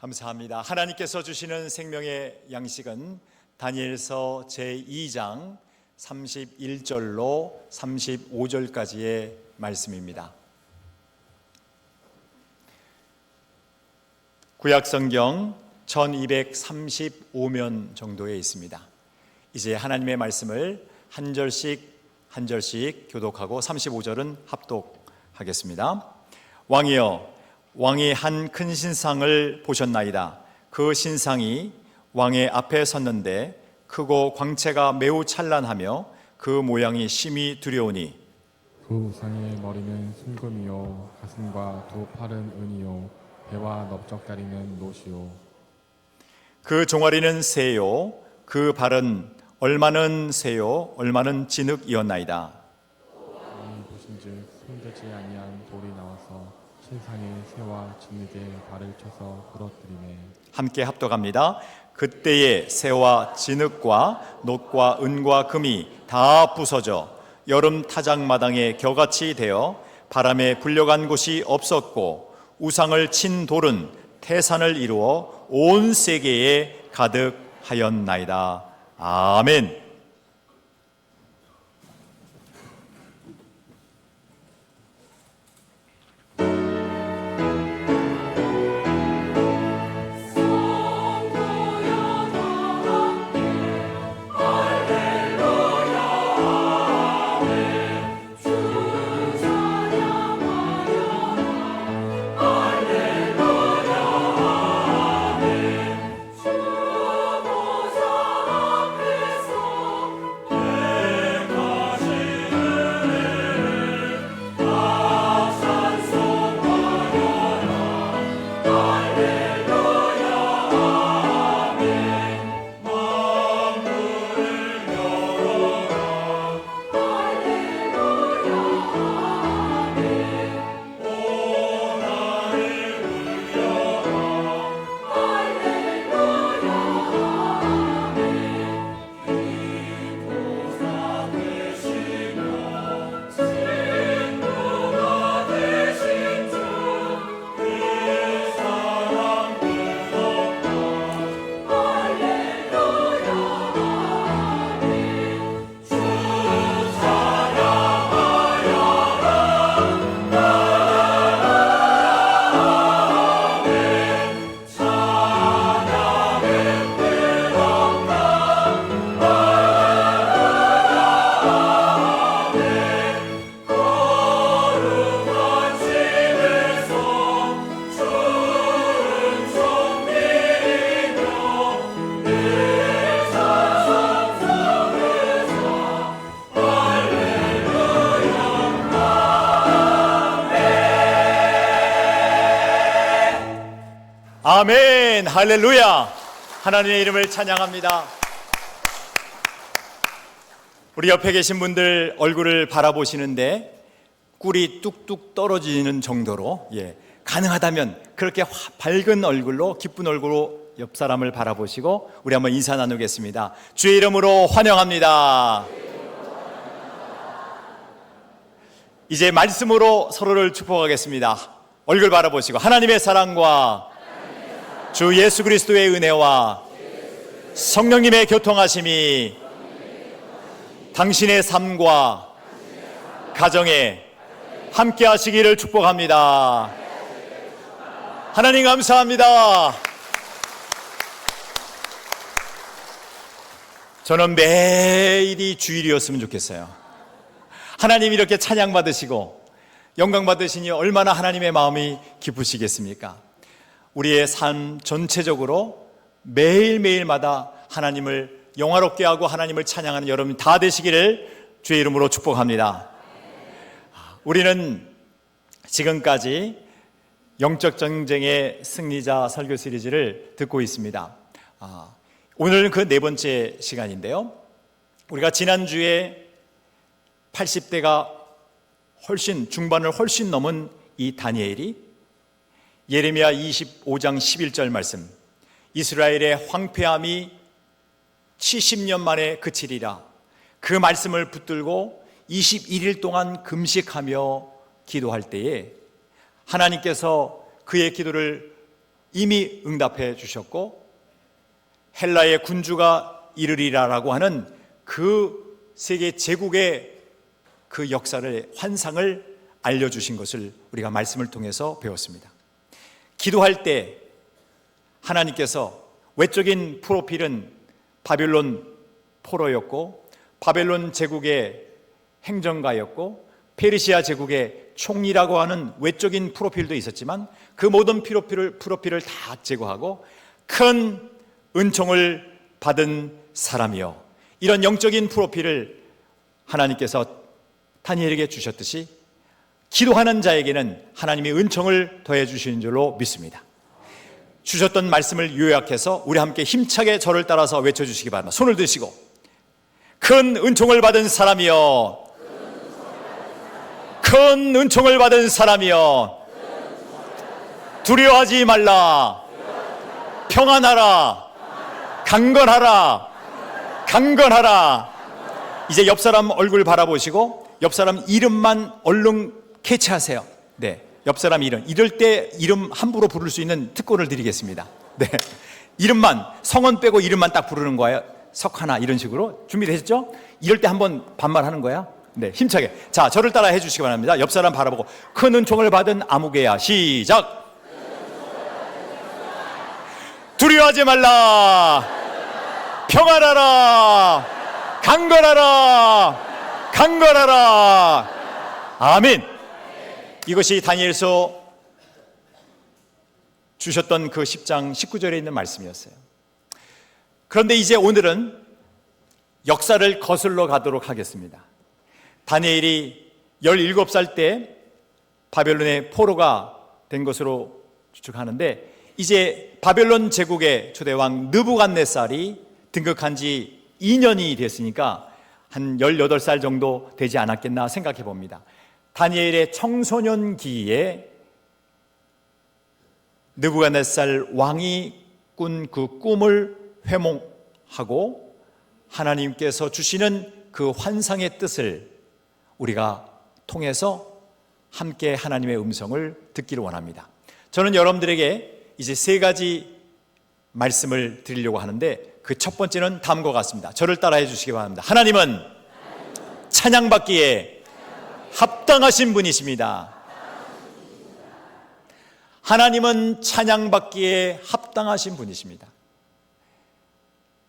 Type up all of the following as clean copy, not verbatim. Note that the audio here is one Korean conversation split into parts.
감사합니다. 하나님께서 주시는 생명의 양식은 다니엘서 제2장 31절로 35절까지의 말씀입니다. 구약성경 1235면 정도에 있습니다. 이제 하나님의 말씀을 한 절씩 교독하고 35절은 합독하겠습니다. 왕이여, 왕이 한 큰 신상을 보셨나이다. 그 신상이 왕의 앞에 섰는데 크고 광채가 매우 찬란하며 그 모양이 심히 두려우니 그 우상의 머리는 순금이요 가슴과 두 팔은 은이요 배와 넓적다리는 노시요 그 종아리는 새요 그 발은 얼마는 새요 얼마는 진흙이었나이다. 왕이 보신즉 손대지 아니한 돌이 나와서 신상의 새와 진흙에 발을 쳐서 부러뜨리매 함께 합독합니다. 그때에 새와 진흙과 놋과 은과 금이 다 부서져 여름 타작마당에 겨같이 되어 바람에 불려간 곳이 없었고 우상을 친 돌은 태산을 이루어 온 세계에 가득하였나이다. 아멘. 아멘. 할렐루야. 하나님의 이름을 찬양합니다. 우리 옆에 계신 분들 얼굴을 바라보시는데 꿀이 뚝뚝 떨어지는 정도로 가능하다면 그렇게 밝은 얼굴로 기쁜 얼굴로 옆 사람을 바라보시고 우리 한번 인사 나누겠습니다. 주의 이름으로 환영합니다. 이제 말씀으로 서로를 축복하겠습니다. 얼굴 바라보시고 하나님의 사랑과 주 예수 그리스도의 은혜와 성령님의 교통하심이 당신의 삶과 가정에 함께 하시기를 축복합니다. 하나님 감사합니다. 저는 매일이 주일이었으면 좋겠어요. 하나님 이렇게 찬양 받으시고 영광 받으시니 얼마나 하나님의 마음이 기쁘시겠습니까? 우리의 삶 전체적으로 매일매일마다 하나님을 영화롭게 하고 하나님을 찬양하는 여러분 다 되시기를 주의 이름으로 축복합니다. 우리는 지금까지 영적 전쟁의 승리자 설교 시리즈를 듣고 있습니다. 오늘은 그 네 번째 시간인데요. 우리가 지난주에 80대가 중반을 훨씬 넘은 이 다니엘이 예레미야 25장 11절 말씀, 이스라엘의 황폐함이 70년 만에 그치리라, 그 말씀을 붙들고 21일 동안 금식하며 기도할 때에 하나님께서 그의 기도를 이미 응답해 주셨고 헬라의 군주가 이르리라라고 하는 그 세계 제국의 그 역사를, 환상을 알려주신 것을 우리가 말씀을 통해서 배웠습니다. 기도할 때 하나님께서 외적인 프로필은 바벨론 포로였고 바벨론 제국의 행정가였고 페르시아 제국의 총리라고 하는 외적인 프로필도 있었지만 그 모든 프로필을 다 제거하고 큰 은총을 받은 사람이요, 이런 영적인 프로필을 하나님께서 다니엘에게 주셨듯이 기도하는 자에게는 하나님이 은총을 더해 주시는 줄로 믿습니다. 주셨던 말씀을 요약해서 우리 함께 힘차게 저를 따라서 외쳐주시기 바랍니다. 손을 드시고 큰 은총을 받은 사람이여, 큰 은총을 받은 사람이여, 두려워하지 말라, 평안하라, 강건하라, 강건하라. 이제 옆 사람 얼굴 바라보시고 옆 사람 이름만 얼른 캐치하세요. 네, 옆 사람 이름, 이럴 때 이름 함부로 부를 수 있는 특권을 드리겠습니다. 네, 이름만, 성원 빼고 이름만 딱 부르는 거예요. 석하나 이런 식으로. 준비되셨죠? 이럴 때 한번 반말하는 거야. 네, 힘차게. 자, 저를 따라 해주시기 바랍니다. 옆 사람 바라보고 큰 은총을 받은 아무개야. 시작. 두려워하지 말라, 평안하라, 강건하라, 강건하라. 아멘. 이것이 다니엘서 주셨던 그 10장 19절에 있는 말씀이었어요. 그런데 이제 오늘은 역사를 거슬러 가도록 하겠습니다. 다니엘이 17살 때 바벨론의 포로가 된 것으로 추측하는데, 이제 바벨론 제국의 초대왕 느부갓네살이 등극한 지 2년이 됐으니까 한 18살 정도 되지 않았겠나 생각해 봅니다. 다니엘의 청소년기에 느부갓네살 왕이 꾼 그 꿈을 회몽하고 하나님께서 주시는 그 환상의 뜻을 우리가 통해서 함께 하나님의 음성을 듣기를 원합니다. 저는 여러분들에게 이제 3가지 말씀을 드리려고 하는데, 그 첫 번째는 다음과 같습니다. 저를 따라해 주시기 바랍니다. 하나님은 찬양받기에 합당하신 분이십니다. 하나님은 찬양받기에 합당하신 분이십니다.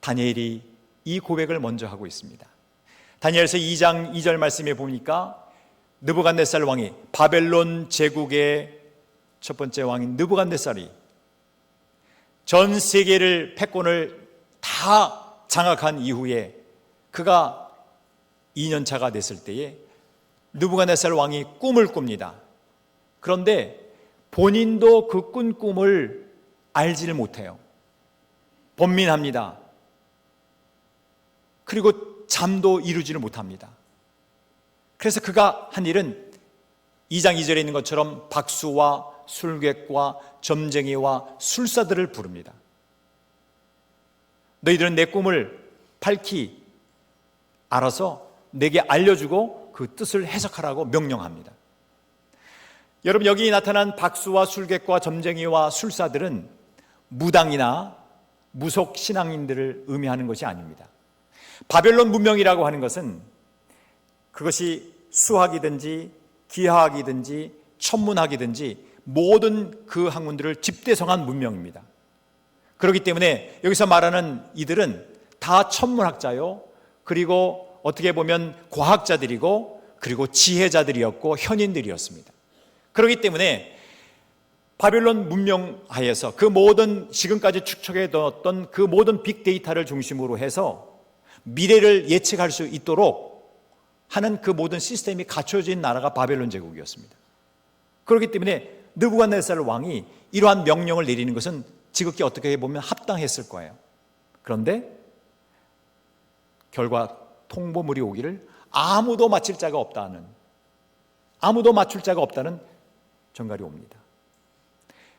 다니엘이 이 고백을 먼저 하고 있습니다. 다니엘서 2장 2절 말씀에 보니까 느부갓네살 왕이, 바벨론 제국의 첫 번째 왕인 느부갓네살이 전 세계를 패권을 다 장악한 이후에 그가 2년 차가 됐을 때에 느부갓네살 왕이 꿈을 꿉니다. 그런데 본인도 그 꾼 꿈을 알지를 못해요. 번민합니다. 그리고 잠도 이루지를 못합니다. 그래서 그가 한 일은 2장 2절에 있는 것처럼 박수와 술객과 점쟁이와 술사들을 부릅니다. 너희들은 내 꿈을 밝히 알아서 내게 알려주고 그 뜻을 해석하라고 명령합니다. 여러분, 여기 나타난 박수와 술객과 점쟁이와 술사들은 무당이나 무속 신앙인들을 의미하는 것이 아닙니다. 바벨론 문명이라고 하는 것은 그것이 수학이든지 기하학이든지 천문학이든지 모든 그 학문들을 집대성한 문명입니다. 그렇기 때문에 여기서 말하는 이들은 다 천문학자요, 그리고 어떻게 보면 과학자들이고, 그리고 지혜자들이었고 현인들이었습니다. 그렇기 때문에 바벨론 문명 하에서 그 모든 지금까지 축적해 뒀던 그 모든 빅데이터를 중심으로 해서 미래를 예측할 수 있도록 하는 그 모든 시스템이 갖춰진 나라가 바벨론 제국이었습니다. 그렇기 때문에 느부갓네살 왕이 이러한 명령을 내리는 것은 지극히 어떻게 보면 합당했을 거예요. 그런데 결과 통보물이 오기를 아무도 맞출 자가 없다는 전갈이 옵니다.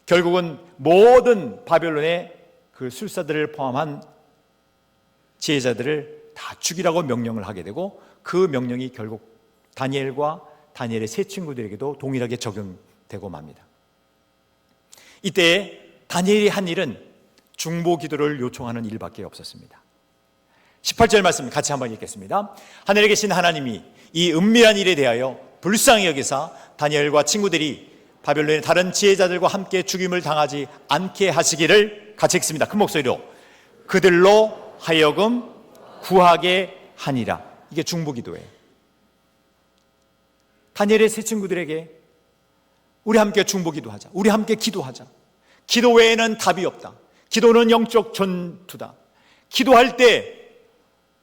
결국은 모든 바벨론의 그 술사들을 포함한 지혜자들을 다 죽이라고 명령을 하게 되고, 그 명령이 결국 다니엘과 다니엘의 세 친구들에게도 동일하게 적용되고 맙니다. 이때 다니엘이 한 일은 중보 기도를 요청하는 일밖에 없었습니다. 18절 말씀 같이 한번 읽겠습니다. 하늘에 계신 하나님이 이 은밀한 일에 대하여 불쌍히 여기사 다니엘과 친구들이 바벨론의 다른 지혜자들과 함께 죽임을 당하지 않게 하시기를, 같이 읽습니다. 큰 목소리로, 그들로 하여금 구하게 하니라. 이게 중보 기도예요. 다니엘의 세 친구들에게 우리 함께 중보 기도하자, 우리 함께 기도하자. 기도 외에는 답이 없다. 기도는 영적 전투다. 기도할 때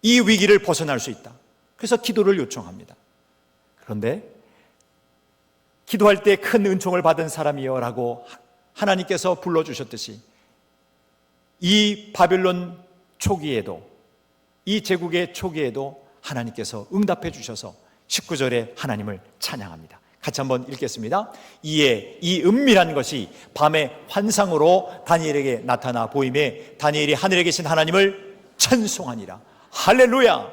이 위기를 벗어날 수 있다. 그래서 기도를 요청합니다. 그런데 기도할 때 큰 은총을 받은 사람이여 라고 하나님께서 불러주셨듯이 이 바벨론 초기에도, 이 제국의 초기에도 하나님께서 응답해 주셔서 19절에 하나님을 찬양합니다. 같이 한번 읽겠습니다. 이에 이 은밀한 것이 밤의 환상으로 다니엘에게 나타나 보임에 다니엘이 하늘에 계신 하나님을 찬송하니라. 할렐루야!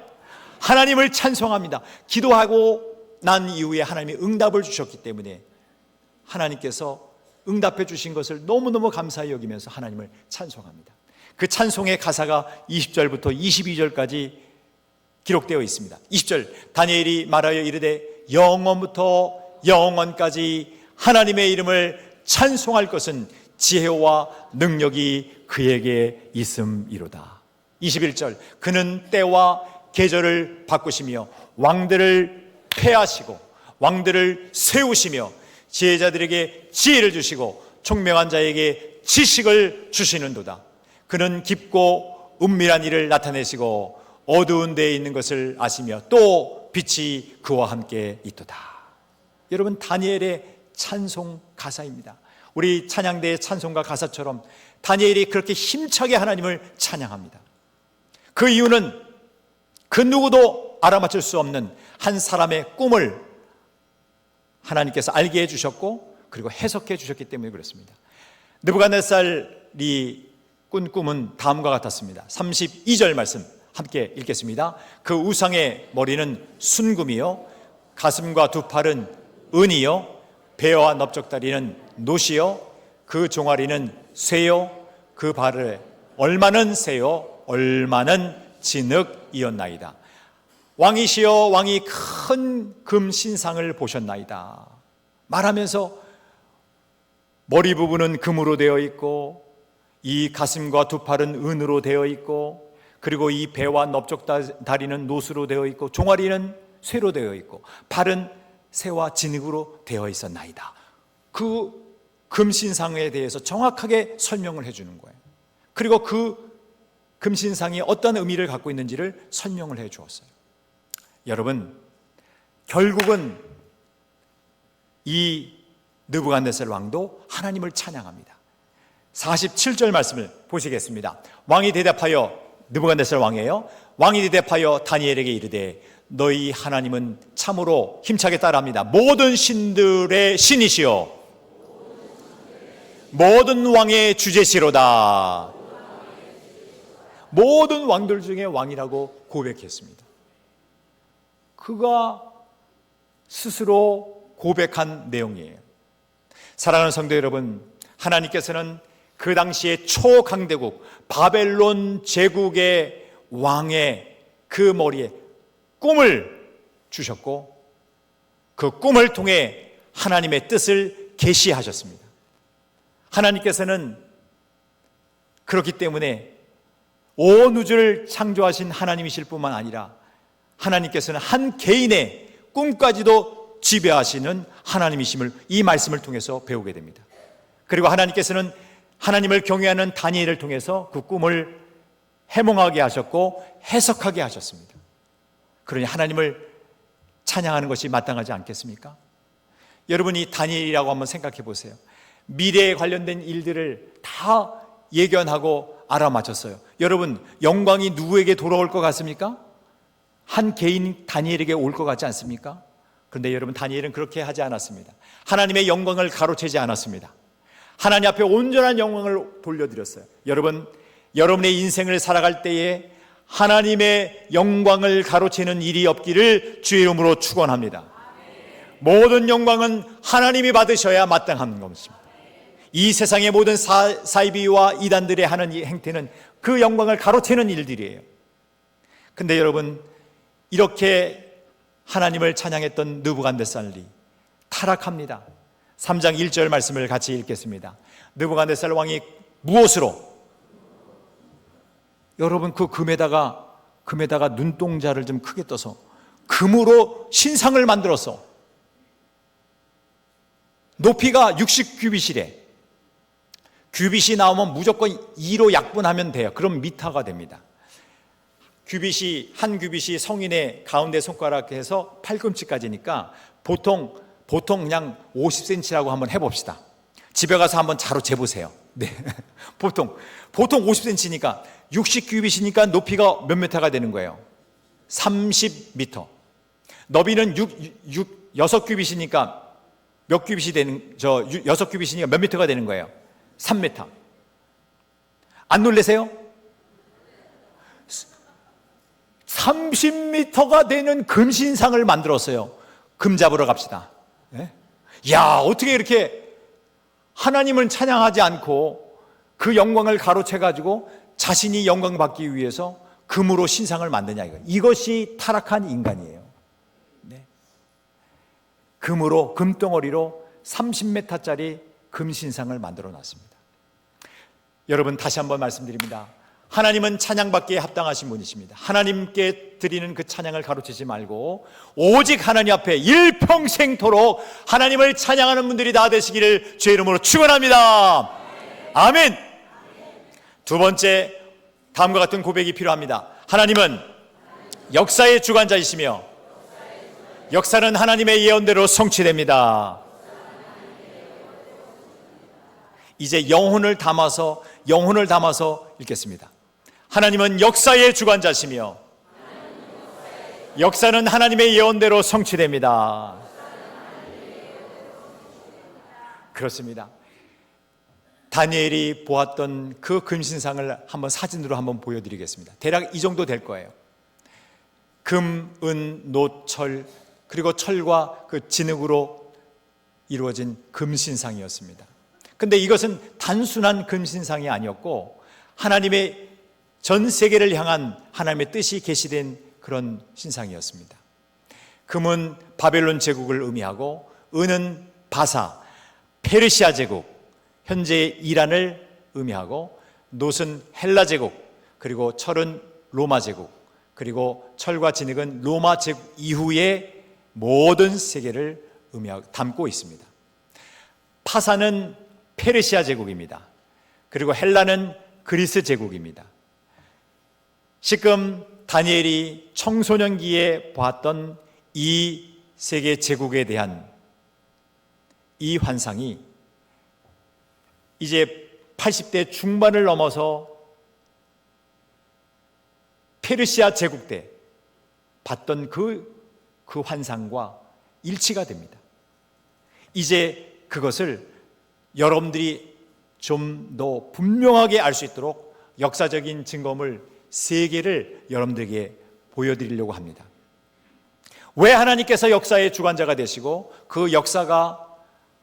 하나님을 찬송합니다. 기도하고 난 이후에 하나님이 응답을 주셨기 때문에 하나님께서 응답해 주신 것을 너무너무 감사히 여기면서 하나님을 찬송합니다. 그 찬송의 가사가 20절부터 22절까지 기록되어 있습니다. 20절, 다니엘이 말하여 이르되 영원부터 영원까지 하나님의 이름을 찬송할 것은 지혜와 능력이 그에게 있음이로다. 21절, 그는 때와 계절을 바꾸시며 왕들을 폐하시고 왕들을 세우시며 지혜자들에게 지혜를 주시고 총명한 자에게 지식을 주시는도다. 그는 깊고 은밀한 일을 나타내시고 어두운 데에 있는 것을 아시며 또 빛이 그와 함께 있도다. 여러분, 다니엘의 찬송 가사입니다. 우리 찬양대의 찬송가 가사처럼 다니엘이 그렇게 힘차게 하나님을 찬양합니다. 그 이유는 그 누구도 알아맞힐 수 없는 한 사람의 꿈을 하나님께서 알게 해주셨고 그리고 해석해 주셨기 때문에 그렇습니다. 느부갓네살이 꾼 꿈은 다음과 같았습니다. 32절 말씀 함께 읽겠습니다. 그 우상의 머리는 순금이요, 가슴과 두 팔은 은이요, 배와 넓적다리는 노시요, 그 종아리는 쇠요, 그 발을 얼마는 새요, 얼마는 진흙이었나이다. 왕이시여 왕이 큰 금신상을 보셨나이다 말하면서 머리 부분은 금으로 되어 있고 이 가슴과 두 팔은 은으로 되어 있고 그리고 이 배와 넓적다리는 노수로 되어 있고 종아리는 쇠로 되어 있고 발은 새와 진흙으로 되어 있었나이다. 그 금신상에 대해서 정확하게 설명을 해주는 거예요. 그리고 그 금신상이 어떤 의미를 갖고 있는지를 설명을 해 주었어요. 여러분, 결국은 이 느부갓네살 왕도 하나님을 찬양합니다. 47절 말씀을 보시겠습니다. 왕이 대답하여, 느부갓네살 왕이에요. 왕이 대답하여 다니엘에게 이르되 너희 하나님은 참으로 힘차게 따라합니다. 모든 신들의 신이시여 모든 왕의 주제시로다. 모든 왕들 중에 왕이라고 고백했습니다. 그가 스스로 고백한 내용이에요. 사랑하는 성도 여러분, 하나님께서는 그 당시에 초강대국 바벨론 제국의 왕의 그 머리에 꿈을 주셨고 그 꿈을 통해 하나님의 뜻을 계시하셨습니다. 하나님께서는 그렇기 때문에 온 우주를 창조하신 하나님이실 뿐만 아니라 하나님께서는 한 개인의 꿈까지도 지배하시는 하나님이심을 이 말씀을 통해서 배우게 됩니다. 그리고 하나님께서는 하나님을 경외하는 다니엘을 통해서 그 꿈을 해몽하게 하셨고 해석하게 하셨습니다. 그러니 하나님을 찬양하는 것이 마땅하지 않겠습니까? 여러분이 다니엘이라고 한번 생각해 보세요. 미래에 관련된 일들을 다 예견하고 알아맞혔어요. 여러분, 영광이 누구에게 돌아올 것 같습니까? 한 개인 다니엘에게 올 것 같지 않습니까? 그런데 여러분, 다니엘은 그렇게 하지 않았습니다. 하나님의 영광을 가로채지 않았습니다. 하나님 앞에 온전한 영광을 돌려드렸어요. 여러분, 여러분의 인생을 살아갈 때에 하나님의 영광을 가로채는 일이 없기를 주의 이름으로 축원합니다. 모든 영광은 하나님이 받으셔야 마땅한 것입니다. 이 세상의 모든 사이비와 이단들의 하는 이 행태는 그 영광을 가로채는 일들이에요. 근데 여러분, 이렇게 하나님을 찬양했던 느부갓네살이 타락합니다. 3장 1절 말씀을 같이 읽겠습니다. 느부갓네살 왕이 무엇으로? 여러분, 그 금에다가 눈동자를 좀 크게 떠서 금으로 신상을 만들었어. 높이가 60규빗이래. 규빗이 나오면 무조건 2로 약분하면 돼요. 그럼 미터가 됩니다. 한 규빗이 성인의 가운데 손가락에서 팔꿈치까지니까 보통 그냥 50cm라고 한번 해봅시다. 집에 가서 한번 자로 재보세요. 네. 보통 50cm니까 60규빗이니까 높이가 몇 미터가 되는 거예요? 30m. 너비는 6규빗이니까 몇 규빗이 되는, 6규빗이니까 몇 미터가 되는 거예요? 3m. 안 놀라세요? 30m가 되는 금신상을 만들었어요. 금 잡으러 갑시다. 네? 야, 어떻게 이렇게 하나님을 찬양하지 않고 그 영광을 가로채가지고 자신이 영광 받기 위해서 금으로 신상을 만드냐, 이것이 타락한 인간이에요. 네. 금덩어리로 30m짜리 금신상을 만들어 놨습니다. 여러분, 다시 한번 말씀드립니다. 하나님은 찬양받기에 합당하신 분이십니다. 하나님께 드리는 그 찬양을 가로채지 말고 오직 하나님 앞에 일평생토록 하나님을 찬양하는 분들이 다 되시기를 주의 이름으로 축원합니다. 아멘. 두 번째, 다음과 같은 고백이 필요합니다. 하나님은 역사의 주관자이시며 역사는 하나님의 예언대로 성취됩니다. 이제 영혼을 담아서 읽겠습니다. 하나님은 역사의 주관자시며 역사는 하나님의 예언대로 성취됩니다. 그렇습니다. 다니엘이 보았던 그 금신상을 한번 사진으로 한번 보여드리겠습니다. 대략 이 정도 될 거예요. 금, 은, 노, 철, 그리고 철과 그 진흙으로 이루어진 금신상이었습니다. 근데 이것은 단순한 금신상이 아니었고 하나님의 전 세계를 향한 하나님의 뜻이 계시된 그런 신상이었습니다. 금은 바벨론 제국을 의미하고, 은은 바사, 페르시아 제국, 현재의 이란을 의미하고, 놋은 헬라 제국, 그리고 철은 로마 제국, 그리고 철과 진흙은 로마 제국 이후의 모든 세계를 담고 있습니다. 파사는 페르시아 제국입니다. 그리고 헬라는 그리스 제국입니다. 지금 다니엘이 청소년기에 보았던 이 세계 제국에 대한 이 환상이 이제 80대 중반을 넘어서 페르시아 제국 때 봤던 그 환상과 일치가 됩니다. 이제 그것을 여러분들이 좀 더 분명하게 알 수 있도록 역사적인 증거물 3개를 여러분들에게 보여드리려고 합니다. 왜 하나님께서 역사의 주관자가 되시고 그 역사가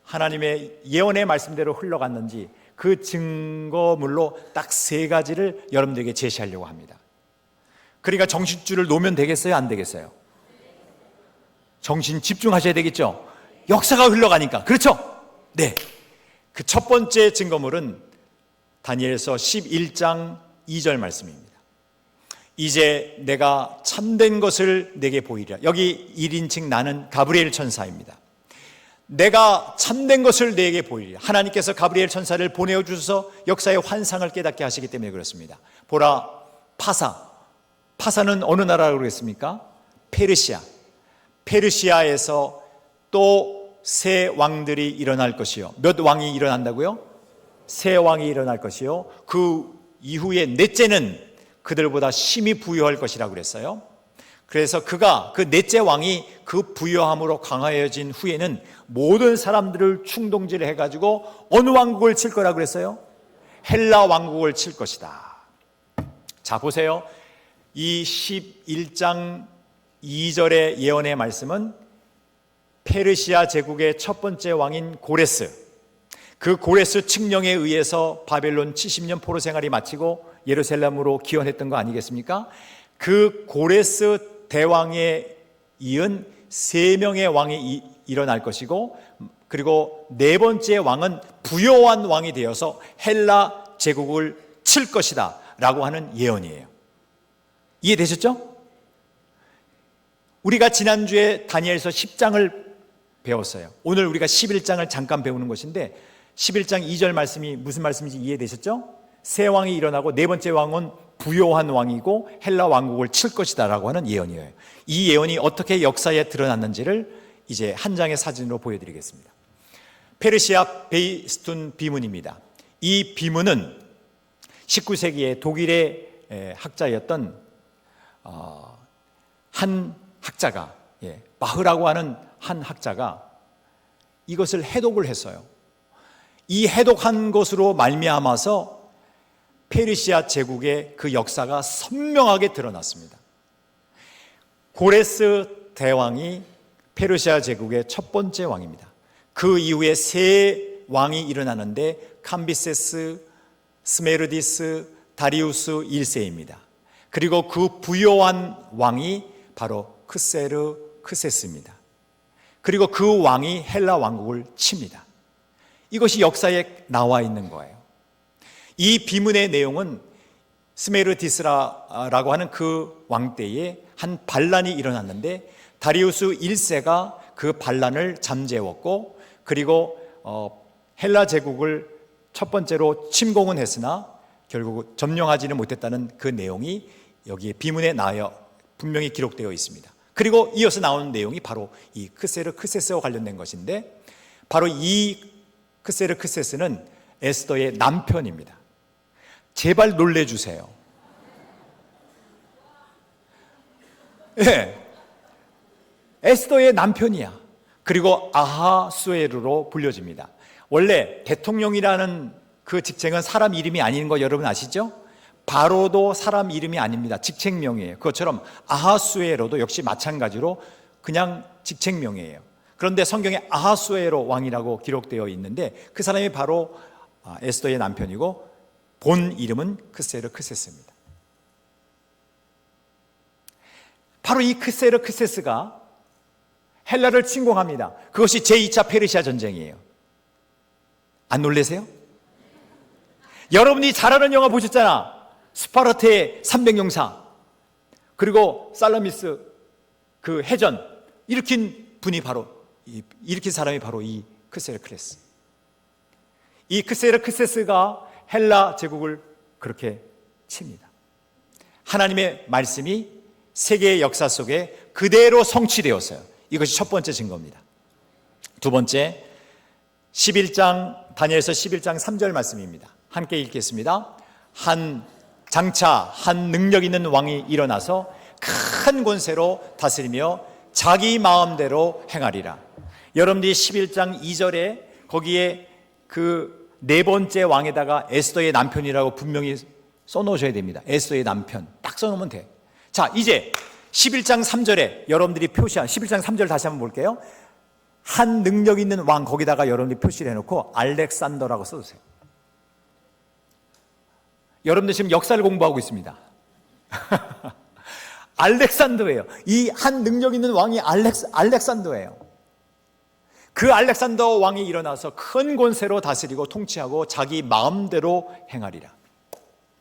하나님의 예언의 말씀대로 흘러갔는지 그 증거물로 딱 3가지를 여러분들에게 제시하려고 합니다. 그러니까 정신줄을 놓으면 되겠어요? 안 되겠어요? 정신 집중하셔야 되겠죠? 역사가 흘러가니까. 그렇죠? 네. 그 첫 번째 증거물은 다니엘서 11장 2절 말씀입니다. 이제 내가 참된 것을 내게 보이리라. 여기 1인칭 나는 가브리엘 천사입니다. 내가 참된 것을 내게 보이리라. 하나님께서 가브리엘 천사를 보내주셔서 역사의 환상을 깨닫게 하시기 때문에 그렇습니다. 보라, 파사는 어느 나라라고 그랬습니까? 페르시아. 페르시아에서 또 새 왕들이 일어날 것이요. 몇 왕이 일어난다고요? 새 왕이 일어날 것이요. 그 이후에 넷째는 그들보다 심히 부유할 것이라고 그랬어요. 그래서 그 넷째 왕이 그 부유함으로 강화해진 후에는 모든 사람들을 충동질해 가지고 어느 왕국을 칠 거라고 그랬어요? 헬라 왕국을 칠 것이다. 자, 보세요. 이 11장 2절의 예언의 말씀은 페르시아 제국의 첫 번째 왕인 고레스, 그 고레스 칙령에 의해서 바벨론 70년 포로 생활이 마치고 예루살렘으로 기원했던 거 아니겠습니까? 그 고레스 대왕에 이은 3명의 왕이 일어날 것이고, 그리고 4번째 왕은 부요한 왕이 되어서 헬라 제국을 칠 것이다 라고 하는 예언이에요. 이해되셨죠? 우리가 지난주에 다니엘서 10장을 배웠어요. 오늘 우리가 11장을 잠깐 배우는 것인데, 11장 2절 말씀이 무슨 말씀인지 이해되셨죠? 새 왕이 일어나고 4번째 왕은 부요한 왕이고 헬라 왕국을 칠 것이다 라고 하는 예언이에요. 이 예언이 어떻게 역사에 드러났는지를 이제 한 장의 사진으로 보여드리겠습니다. 페르시아 베이스툰 비문입니다. 이 비문은 19세기에 독일의 학자였던 한 학자가, 마흐라고 하는 한 학자가 이것을 해독을 했어요. 이 해독한 것으로 말미암아서 페르시아 제국의 그 역사가 선명하게 드러났습니다. 고레스 대왕이 페르시아 제국의 첫 번째 왕입니다. 그 이후에 세 왕이 일어나는데 캄비세스, 스메르디스, 다리우스 1세입니다. 그리고 그 부요한 왕이 바로 크세르 크세스입니다. 그리고 그 왕이 헬라 왕국을 칩니다. 이것이 역사에 나와 있는 거예요. 이 비문의 내용은 스메르디스라고 하는 그 왕 때에 한 반란이 일어났는데 다리우스 1세가 그 반란을 잠재웠고, 그리고 헬라 제국을 첫 번째로 침공은 했으나 결국 점령하지는 못했다는 그 내용이 여기에 비문에 나와 분명히 기록되어 있습니다. 그리고 이어서 나오는 내용이 바로 이 크세르 크세스와 관련된 것인데, 바로 이 크세르 크세스는 에스더의 남편입니다. 제발 놀래주세요. 네. 에스더의 남편이야. 그리고 아하수에르로 불려집니다. 원래 대통령이라는 그 직책은 사람 이름이 아닌 거 여러분 아시죠? 바로도 사람 이름이 아닙니다. 직책명이에요. 그것처럼 아하수에로도 역시 마찬가지로 그냥 직책명이에요. 그런데 성경에 아하수에로 왕이라고 기록되어 있는데 그 사람이 바로 에스더의 남편이고 본 이름은 크세르 크세스입니다. 바로 이 크세르 크세스가 헬라를 침공합니다. 그것이 제2차 페르시아 전쟁이에요. 안 놀라세요? 여러분이 잘 아는 영화 보셨잖아. 스파르타의 300용사, 그리고 살라미스 그 해전 일으킨 사람이 바로 이 크세르 크세스. 이 크세르 크세스가 헬라 제국을 그렇게 칩니다. 하나님의 말씀이 세계의 역사 속에 그대로 성취되었어요. 이것이 첫 번째 증거입니다. 두 번째, 11장 다니엘서 11장 3절 말씀입니다. 함께 읽겠습니다. 장차 한 능력 있는 왕이 일어나서 큰 권세로 다스리며 자기 마음대로 행하리라. 여러분들이 11장 2절에 거기에 그 네 번째 왕에다가 에스더의 남편이라고 분명히 써놓으셔야 됩니다. 에스더의 남편 딱 써놓으면 돼. 자, 이제 11장 3절에 여러분들이 표시한 11장 3절 다시 한번 볼게요. 한 능력 있는 왕, 거기다가 여러분들이 표시를 해놓고 알렉산더라고 써주세요. 여러분들 지금 역사를 공부하고 있습니다. 알렉산더예요. 이 한 능력 있는 왕이 알렉산더예요. 그 알렉산더 왕이 일어나서 큰 권세로 다스리고 통치하고 자기 마음대로 행하리라.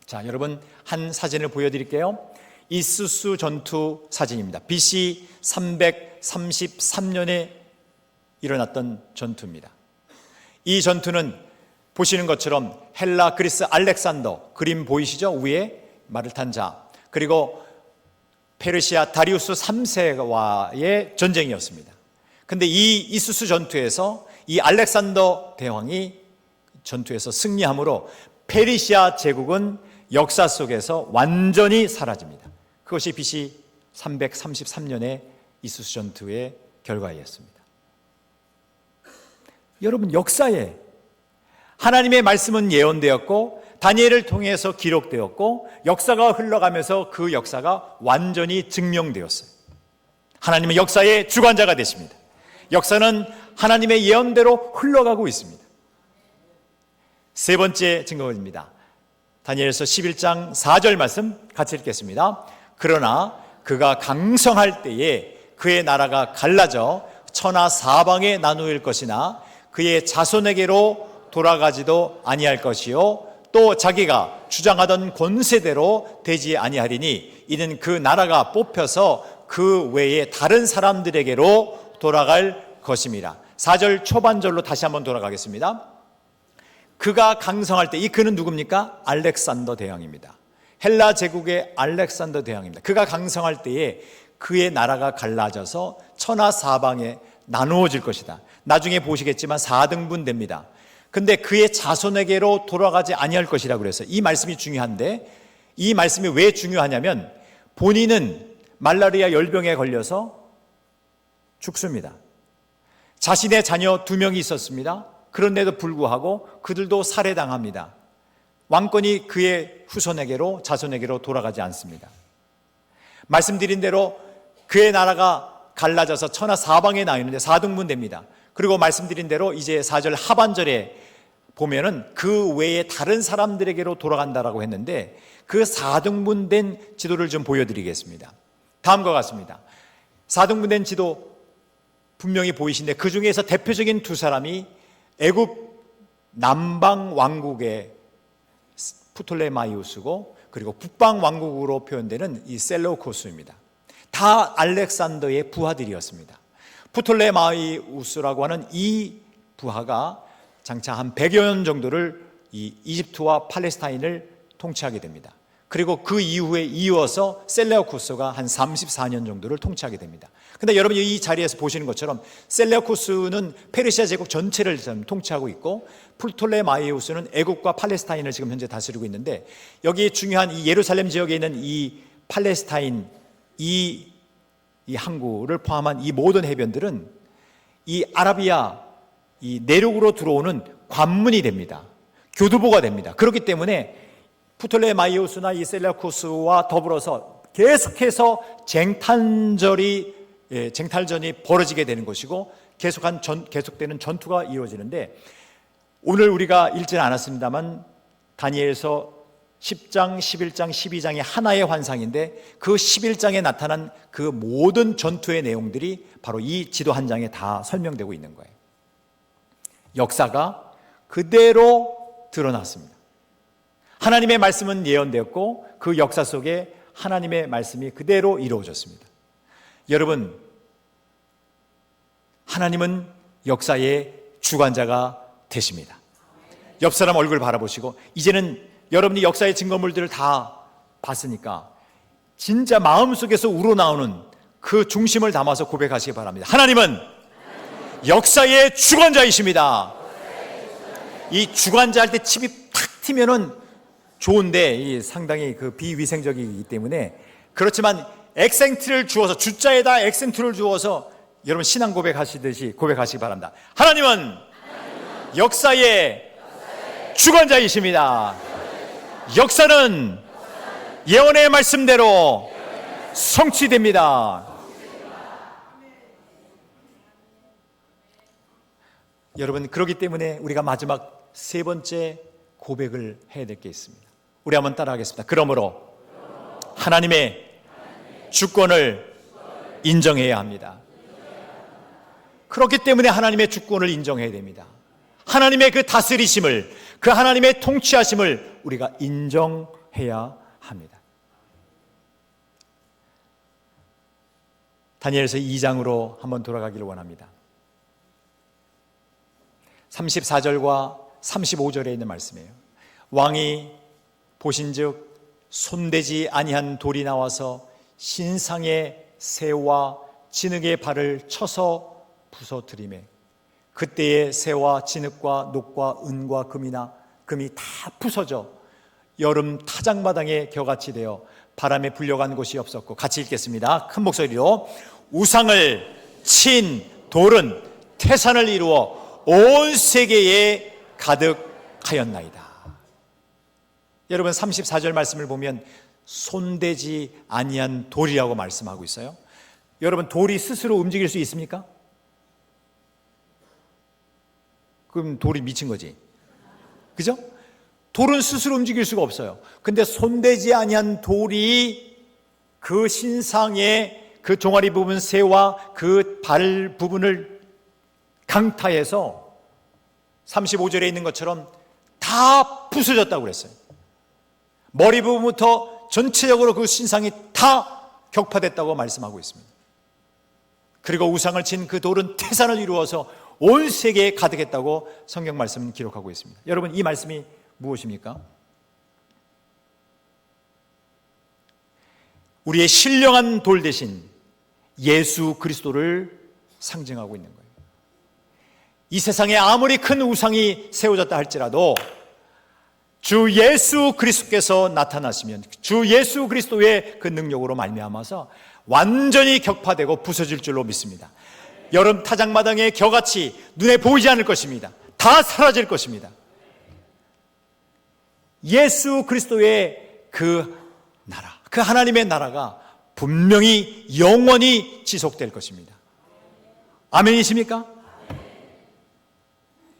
자, 여러분 한 사진을 보여드릴게요. 이수스 전투 사진입니다. BC 333년에 일어났던 전투입니다. 이 전투는 보시는 것처럼 헬라, 그리스, 알렉산더 그림 보이시죠? 위에 말을 탄 자, 그리고 페르시아 다리우스 3세와의 전쟁이었습니다. 근데 이 이수스 전투에서 이 알렉산더 대왕이 전투에서 승리함으로 페르시아 제국은 역사 속에서 완전히 사라집니다. 그것이 BC 333년의 이수스 전투의 결과였습니다. 여러분, 역사에 하나님의 말씀은 예언되었고 다니엘을 통해서 기록되었고 역사가 흘러가면서 그 역사가 완전히 증명되었어요. 하나님은 역사의 주관자가 되십니다. 역사는 하나님의 예언대로 흘러가고 있습니다. 세 번째 증거입니다. 다니엘서 11장 4절 말씀 같이 읽겠습니다. 그러나 그가 강성할 때에 그의 나라가 갈라져 천하 사방에 나누일 것이나 그의 자손에게로 돌아가지도 아니할 것이요 또 자기가 주장하던 권세대로 되지 아니하리니 이는 그 나라가 뽑혀서 그 외에 다른 사람들에게로 돌아갈 것입니다. 4절 초반절로 다시 한번 돌아가겠습니다. 그가 강성할 때, 이 그는 누굽니까? 알렉산더 대왕입니다. 헬라 제국의 알렉산더 대왕입니다. 그가 강성할 때에 그의 나라가 갈라져서 천하 사방에 나누어질 것이다. 나중에 보시겠지만 4등분 됩니다. 근데 그의 자손에게로 돌아가지 아니할 것이라고 그랬어요. 이 말씀이 중요한데, 이 말씀이 왜 중요하냐면 본인은 말라리아 열병에 걸려서 죽습니다. 자신의 자녀 2명이 있었습니다. 그런데도 불구하고 그들도 살해당합니다. 왕권이 그의 후손에게로, 자손에게로 돌아가지 않습니다. 말씀드린 대로 그의 나라가 갈라져서 천하 사방에 나뉘는데 4등분 됩니다. 그리고 말씀드린 대로 이제 4절 하반절에 보면은 그 외에 다른 사람들에게로 돌아간다라고 했는데 그 4등분 된 지도를 좀 보여드리겠습니다. 다음과 같습니다. 4등분 된 지도 분명히 보이신데 그 중에서 대표적인 두 사람이 애굽 남방 왕국의 프톨레마이우스고 그리고 북방 왕국으로 표현되는 이 셀레우코스입니다. 다 알렉산더의 부하들이었습니다. 프톨레마이우스라고 하는 이 부하가 장차 한 100여 년 정도를 이 이집트와 팔레스타인을 통치하게 됩니다. 그리고 그 이후에 이어서 셀레우코스가 한 34년 정도를 통치하게 됩니다. 근데 여러분이 이 자리에서 보시는 것처럼 셀레우코스는 페르시아 제국 전체를 지금 통치하고 있고 프톨레마이우스는 애국과 팔레스타인을 지금 현재 다스리고 있는데 여기 중요한 이 예루살렘 지역에 있는 이 팔레스타인 이 항구를 포함한 이 모든 해변들은 이 아라비아 이 내륙으로 들어오는 관문이 됩니다. 교두보가 됩니다. 그렇기 때문에 프톨레마이오스나 이 셀레우코스와 더불어서 계속해서 쟁탈전이 벌어지게 되는 것이고 계속되는 전투가 이루어지는데 오늘 우리가 읽지는 않았습니다만 다니엘서 10장, 11장, 12장의 하나의 환상인데 그 11장에 나타난 그 모든 전투의 내용들이 바로 이 지도 한 장에 다 설명되고 있는 거예요. 역사가 그대로 드러났습니다. 하나님의 말씀은 예언되었고 그 역사 속에 하나님의 말씀이 그대로 이루어졌습니다. 여러분, 하나님은 역사의 주관자가 되십니다. 옆 사람 얼굴 바라보시고 이제는 여러분이 역사의 증거물들을 다 봤으니까 진짜 마음속에서 우러나오는 그 중심을 담아서 고백하시기 바랍니다. 하나님은 역사의 주관자이십니다. 이 주관자 할 때 칩이 탁 튀면은 좋은데 상당히 그 비위생적이기 때문에 그렇지만 액센트를 주어서 주자에다 액센트를 주어서 여러분 신앙 고백하시듯이 고백하시기 바랍니다. 하나님은 역사의 주관자이십니다. 역사는 예언의 말씀대로 성취됩니다. 여러분, 그렇기 때문에 우리가 마지막 세 번째 고백을 해야 될 게 있습니다. 우리 한번 따라하겠습니다. 그러므로 하나님의 주권을 인정해야 합니다. 그렇기 때문에 하나님의 주권을 인정해야 됩니다. 하나님의 그 다스리심을, 그 하나님의 통치하심을 우리가 인정해야 합니다. 다니엘서 2장으로 한번 돌아가기를 원합니다. 34절과 35절에 있는 말씀이에요. 왕이 보신즉 손대지 아니한 돌이 나와서 신상의 새와 진흙의 발을 쳐서 부서뜨리매 그때의 새와 진흙과 녹과 은과 금이 다 부서져 여름 타작마당에 겨같이 되어 바람에 불려간 곳이 없었고, 같이 읽겠습니다. 큰 목소리로. 우상을 친 돌은 태산을 이루어 온 세계에 가득하였나이다. 여러분, 34절 말씀을 보면 손대지 아니한 돌이라고 말씀하고 있어요. 여러분, 돌이 스스로 움직일 수 있습니까? 그럼 돌이 미친 거지. 그죠? 돌은 스스로 움직일 수가 없어요. 근데 손대지 아니한 돌이 그 신상의 그 종아리 부분 새와 그 발 부분을 강타해서 35절에 있는 것처럼 다 부서졌다고 그랬어요. 머리 부분부터 전체적으로 그 신상이 다 격파됐다고 말씀하고 있습니다. 그리고 우상을 친 그 돌은 태산을 이루어서 온 세계에 가득했다고 성경 말씀은 기록하고 있습니다. 여러분, 이 말씀이 무엇입니까? 우리의 신령한 돌 대신 예수 그리스도를 상징하고 있는 거예요. 이 세상에 아무리 큰 우상이 세워졌다 할지라도 주 예수 그리스도께서 나타나시면 주 예수 그리스도의 그 능력으로 말미암아서 완전히 격파되고 부서질 줄로 믿습니다. 여름 타작마당의 겨같이 눈에 보이지 않을 것입니다. 다 사라질 것입니다. 예수 그리스도의 그 나라, 그 하나님의 나라가 분명히 영원히 지속될 것입니다. 아멘이십니까?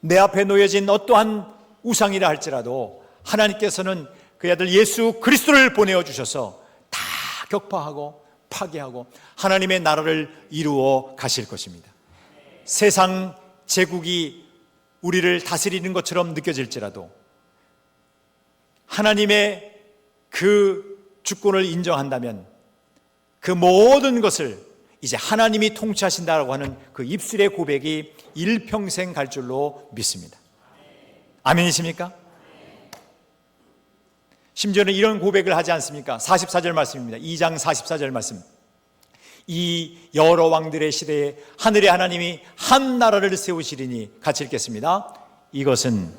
내 앞에 놓여진 어떠한 우상이라 할지라도 하나님께서는 그 아들 예수 그리스도를 보내어 주셔서 다 격파하고 파괴하고 하나님의 나라를 이루어 가실 것입니다. 세상 제국이 우리를 다스리는 것처럼 느껴질지라도 하나님의 그 주권을 인정한다면 그 모든 것을 이제 하나님이 통치하신다라고 하는 그 입술의 고백이 일평생 갈 줄로 믿습니다. 아멘이십니까? 심지어는 이런 고백을 하지 않습니까? 44절 말씀입니다. 2장 44절 말씀. 이 여러 왕들의 시대에 하늘의 하나님이 한 나라를 세우시리니, 같이 읽겠습니다. 이것은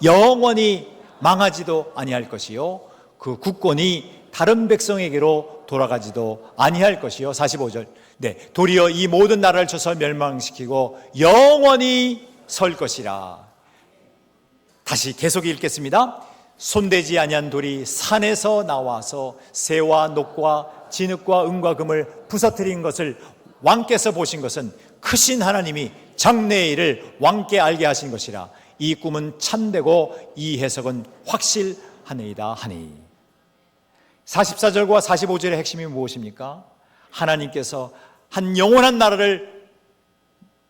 영원히 망하지도 아니할 것이요 그 국권이 다른 백성에게로 돌아가지도 아니할 것이요. 45절. 네, 도리어 이 모든 나라를 쳐서 멸망시키고 영원히 설 것이라. 다시 계속 읽겠습니다. 손대지 아니한 돌이 산에서 나와서 새와 녹과 진흙과 은과 금을 부서뜨린 것을 왕께서 보신 것은 크신 하나님이 장래의 일을 왕께 알게 하신 것이라. 이 꿈은 참되고 이 해석은 확실하니이다 하니. 44절과 45절의 핵심이 무엇입니까? 하나님께서 한 영원한 나라를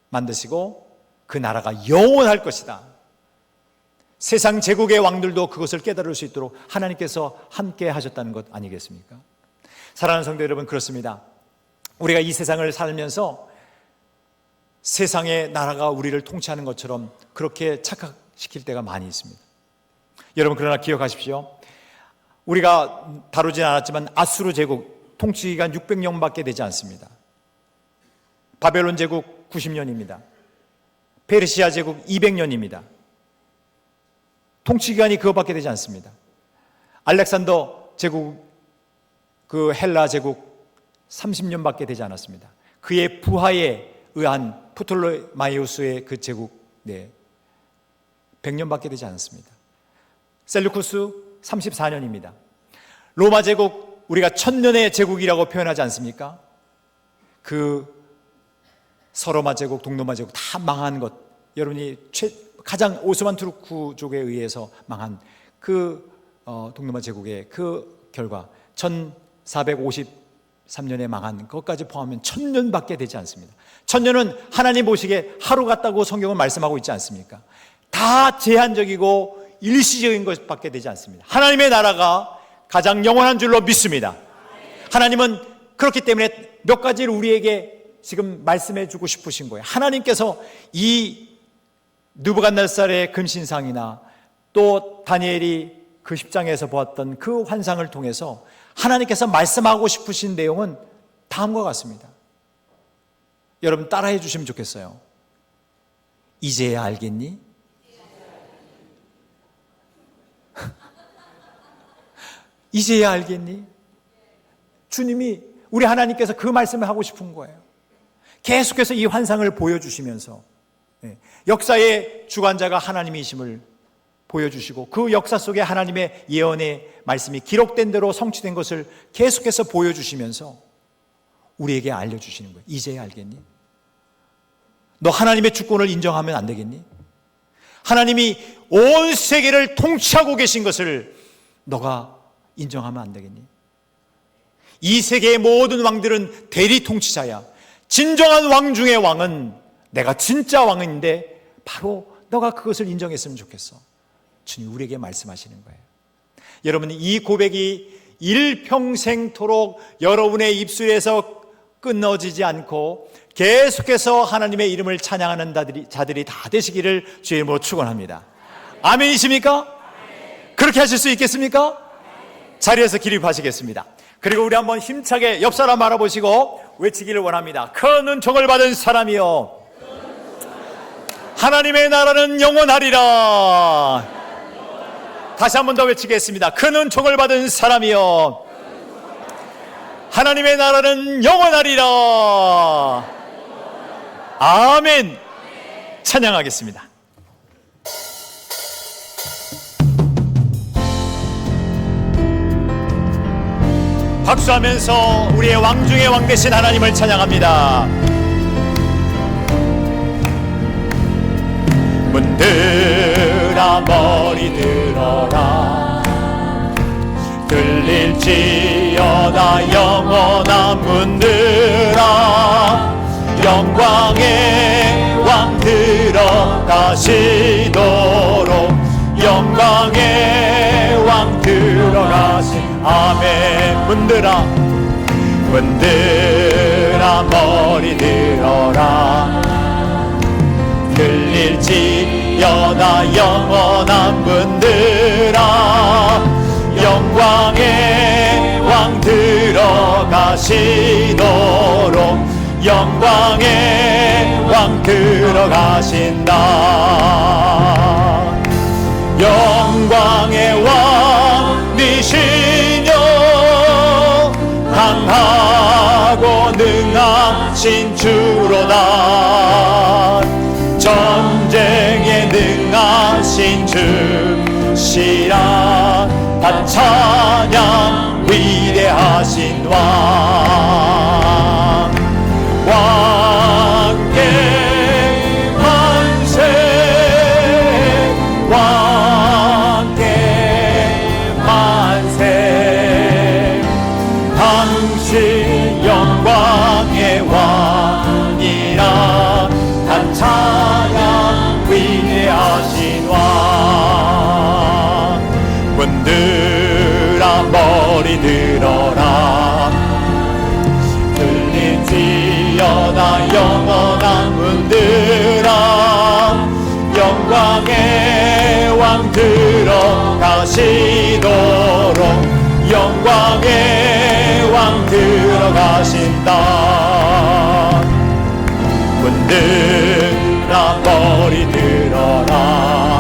만드시고 그 나라가 영원할 것이다. 세상 제국의 왕들도 그것을 깨달을 수 있도록 하나님께서 함께 하셨다는 것 아니겠습니까? 사랑하는 성도 여러분, 그렇습니다. 우리가 이 세상을 살면서 세상의 나라가 우리를 통치하는 것처럼 그렇게 착각시킬 때가 많이 있습니다. 여러분, 그러나 기억하십시오. 우리가 다루진 않았지만 아수르 제국 통치기간 600년밖에 되지 않습니다. 바벨론 제국 90년입니다. 페르시아 제국 200년입니다. 통치기간이 그것밖에 되지 않습니다. 알렉산더 제국, 그 헬라 제국 30년밖에 되지 않았습니다. 그의 부하에 의한 프톨레마이오스의 그 제국 100년밖에 되지 않았습니다. 셀루쿠스 34년입니다. 로마 제국, 우리가 1000년의 제국이라고 표현하지 않습니까? 그 서로마 제국, 동로마 제국 다 망한 것, 여러분이 가장 오스만 투르크족에 의해서 망한 그 동로마 제국의 그 결과 1453년에 망한 것까지 포함하면 1000년밖에 되지 않습니다. 1000년은 하나님 보시기에 하루 같다고 성경은 말씀하고 있지 않습니까? 다 제한적이고 일시적인 것밖에 되지 않습니다. 하나님의 나라가 가장 영원한 줄로 믿습니다. 하나님은 그렇기 때문에 몇 가지를 우리에게 지금 말씀해 주고 싶으신 거예요. 하나님께서 이 느부갓네살의 금신상이나 또 다니엘이 그 10장에서 보았던 그 환상을 통해서 하나님께서 말씀하고 싶으신 내용은 다음과 같습니다. 여러분 따라해 주시면 좋겠어요. 이제야 알겠니? 이제야 알겠니? 주님이, 우리 하나님께서 그 말씀을 하고 싶은 거예요. 계속해서 이 환상을 보여주시면서 역사의 주관자가 하나님이심을 보여주시고 그 역사 속에 하나님의 예언의 말씀이 기록된 대로 성취된 것을 계속해서 보여주시면서 우리에게 알려주시는 거예요. 이제야 알겠니? 너 하나님의 주권을 인정하면 안 되겠니? 하나님이 온 세계를 통치하고 계신 것을 너가 인정하면 안 되겠니? 이 세계의 모든 왕들은 대리 통치자야. 진정한 왕 중의 왕은 내가 진짜 왕인데 바로 너가 그것을 인정했으면 좋겠어. 주님 우리에게 말씀하시는 거예요. 여러분, 이 고백이 일평생토록 여러분의 입술에서 끊어지지 않고 계속해서 하나님의 이름을 찬양하는 자들이 다 되시기를 주의 이름으로 축원합니다. 아멘이십니까? 그렇게 하실 수 있겠습니까? 자리에서 기립하시겠습니다. 그리고 우리 한번 힘차게 옆 사람 알아보시고 외치기를 원합니다. 큰 은총을 받은 사람이여, 하나님의 나라는 영원하리라. 다시 한 번 더 외치겠습니다. 큰 은총을 받은 사람이여, 하나님의 나라는 영원하리라. 아멘. 찬양하겠습니다. 박수하면서 우리의 왕 중의 왕 되신 하나님을 찬양합니다. 문들아 머리 들어라, 들릴지어다 영원한 문들아, 영광의 왕 들어가시도록, 영광의 왕 들어가시. 아멘. 문들아, 문들아 머리 들어라, 들릴지어다 영원한 문들아, 영광의 왕 들어가시도록, 영광의 왕 들어가신다. 영광의 왕이시여, 강하고 능하신 주로다. 전쟁에 능하신 주시라. 다 찬양 위대하신 왕, 왕께 만세, 왕께 만세. 당신 영광의 왕이라. 다 찬양 위대하신 왕. 문들아 머리 들어라, 들릴지어다 영원한 문들아, 영광의 왕 들어가시도록, 영광의 왕 들어가신다. 문들아 머리 들어라,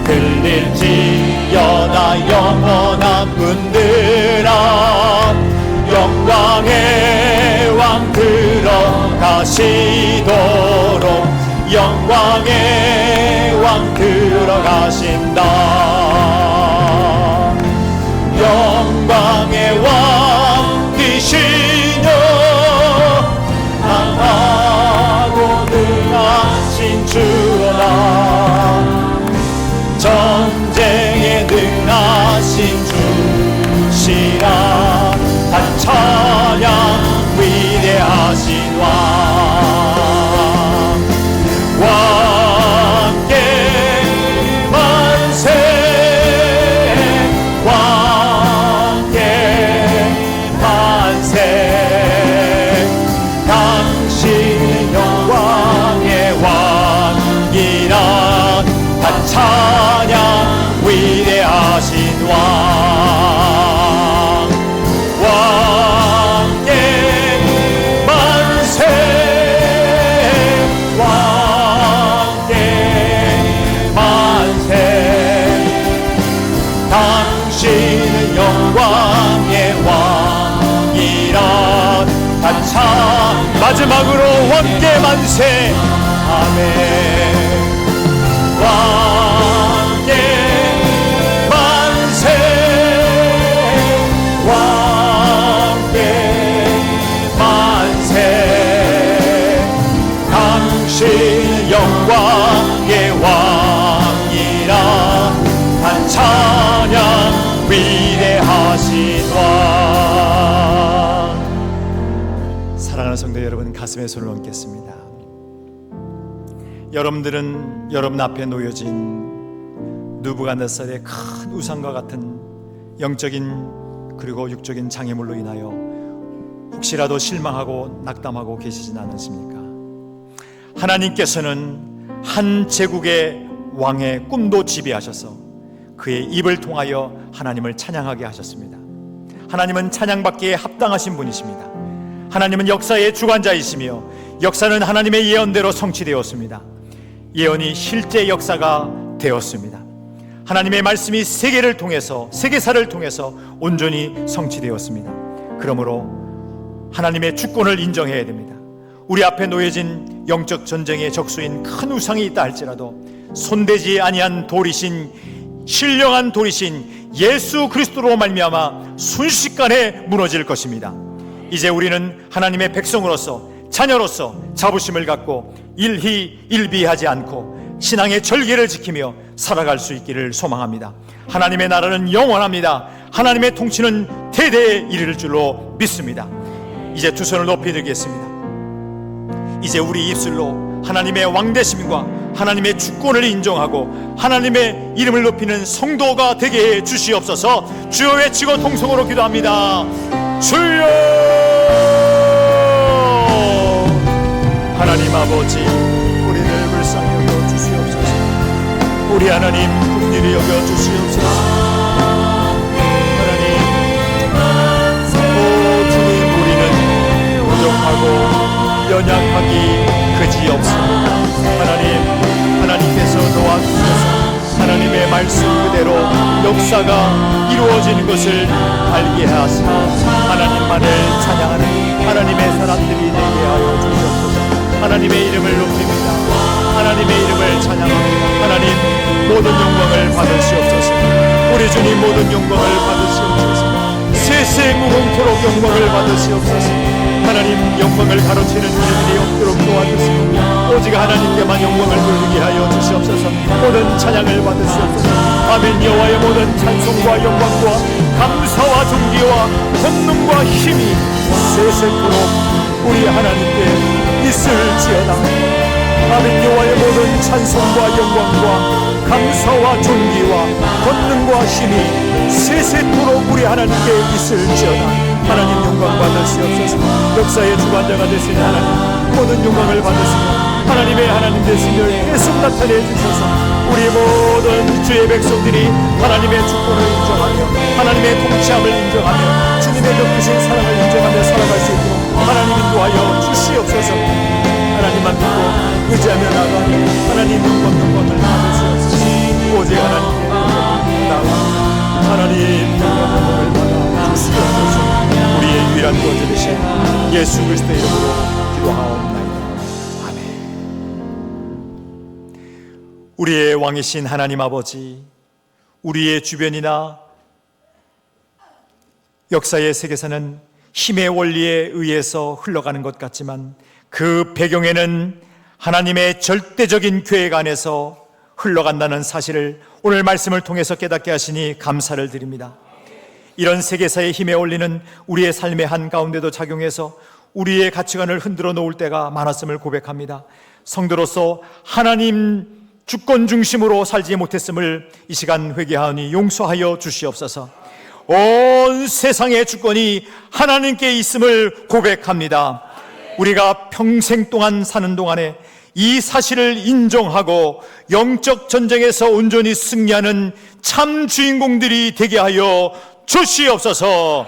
들릴지어다 영원한 문들아, 영광의 왕 들어가시도록, 영광의 왕 들어가신다. 영광의 왕이시여, 강하고 능하신 주로다. 전쟁에 능하신 주시라. 다 찬양 위대하신 왕, 왕께 만세, 왕께 만세. 당신 영광의 왕이라. 다 찬양 위대하신 왕, 왕께 만세, 왕께 만세. 당신은 영광의 왕이라. 다 찬. 마지막으로 왕께 만세. 아멘. 왕께 만세, 왕께 만세. 당신 영광의 왕. 하시노라. 사랑하는 성도 여러분, 가슴에 손을 얹겠습니다. 여러분들은 여러분 앞에 놓여진 느부갓네살의 큰 우상과 같은 영적인 그리고 육적인 장애물로 인하여 혹시라도 실망하고 낙담하고 계시진 않으십니까? 하나님께서는 한 제국의 왕의 꿈도 지배하셔서 그의 입을 통하여 하나님을 찬양하게 하셨습니다. 하나님은 찬양받기에 합당하신 분이십니다. 하나님은 역사의 주관자이시며 역사는 하나님의 예언대로 성취되었습니다. 예언이 실제 역사가 되었습니다. 하나님의 말씀이 세계를 통해서, 세계사를 통해서 온전히 성취되었습니다. 그러므로 하나님의 주권을 인정해야 됩니다. 우리 앞에 놓여진 영적 전쟁의 적수인 큰 우상이 있다 할지라도 손대지 아니한 돌이신, 신령한 돌이신 예수 그리스도로 말미암아 순식간에 무너질 것입니다. 이제 우리는 하나님의 백성으로서, 자녀로서 자부심을 갖고 일희일비하지 않고 신앙의 절개를 지키며 살아갈 수 있기를 소망합니다. 하나님의 나라는 영원합니다. 하나님의 통치는 대대에 이를 줄로 믿습니다. 이제 두 손을 높이 들겠습니다. 이제 우리 입술로 하나님의 왕되심과 하나님의 주권을 인정하고 하나님의 이름을 높이는 성도가 되게 해 주시옵소서. 주여 외치고 통성으로 기도합니다. 주여! 하나님 아버지, 우리를 불쌍히 여겨 주시옵소서. 우리 하나님 긍휼히 여겨 주시옵소서. 하나님, 오 주님, 우리는 부족하고 연약하기 그지없습니다. 하나님께서 도와주셔서 하나님의 말씀 그대로 역사가 이루어지는 것을 알게 하시고 하나님만을 찬양하는 하나님의 사람들이 되게 하여 주시옵소서. 하나님의 이름을 높입니다. 하나님의 이름을 찬양합니다. 하나님, 모든 영광을 받으시옵소서. 우리 주님, 모든 영광을 받으시옵소서. 세세 무궁토록 영광을 받으시옵소서. 하나님, 영광을 가로치는 일들이 없도록 도와주시고 오직 하나님께만 영광을 돌리게 하여 주시옵소서. 모든 찬양을 받으시옵소서. 아멘. 여호와의 모든 찬송과 영광과 감사와 존귀와 권능과 힘이 세세토록 우리 하나님께 있을지어다. 아멘. 여호와의 모든 찬송과 영광과 감사와 존귀와 권능과 힘이 세세토록 우리 하나님께 있을지어다. 하나님, 영광 받으시옵소서. 역사의 주관자가 되신 하나님, 모든 영광을 받으시고 하나님의 하나님 되심을 계속 나타내 주셔서 우리 모든 주의 백성들이 하나님의 주권을 인정하며 하나님의 통치함을 인정하며 주님의 그 사랑을 인정하며 살아갈 수 있도록 하나님 인도하여 주시옵소서. 하나님만 믿고 의지하며 나가니 하나님 영광을 받으시옵소서. 오직 하나님께 나가 하나님 영광을 받아 주시옵소서. 우리의 유일한 구원자 되신 예수 그리스도의 이름으로 기도하옵나이다. 우리의 왕이신 하나님 아버지, 우리의 주변이나 역사의 세계사는 힘의 원리에 의해서 흘러가는 것 같지만 그 배경에는 하나님의 절대적인 계획 안에서 흘러간다는 사실을 오늘 말씀을 통해서 깨닫게 하시니 감사를 드립니다. 이런 세계사의 힘의 원리는 우리의 삶의 한가운데도 작용해서 우리의 가치관을 흔들어 놓을 때가 많았음을 고백합니다. 성도로서 하나님 주권 중심으로 살지 못했음을 이 시간 회개하오니 용서하여 주시옵소서. 온 세상의 주권이 하나님께 있음을 고백합니다. 우리가 평생 동안 사는 동안에 이 사실을 인정하고 영적 전쟁에서 온전히 승리하는 참 주인공들이 되게 하여 주시옵소서.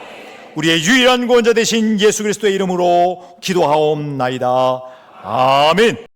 우리의 유일한 구원자 되신 예수 그리스도의 이름으로 기도하옵나이다. 아멘.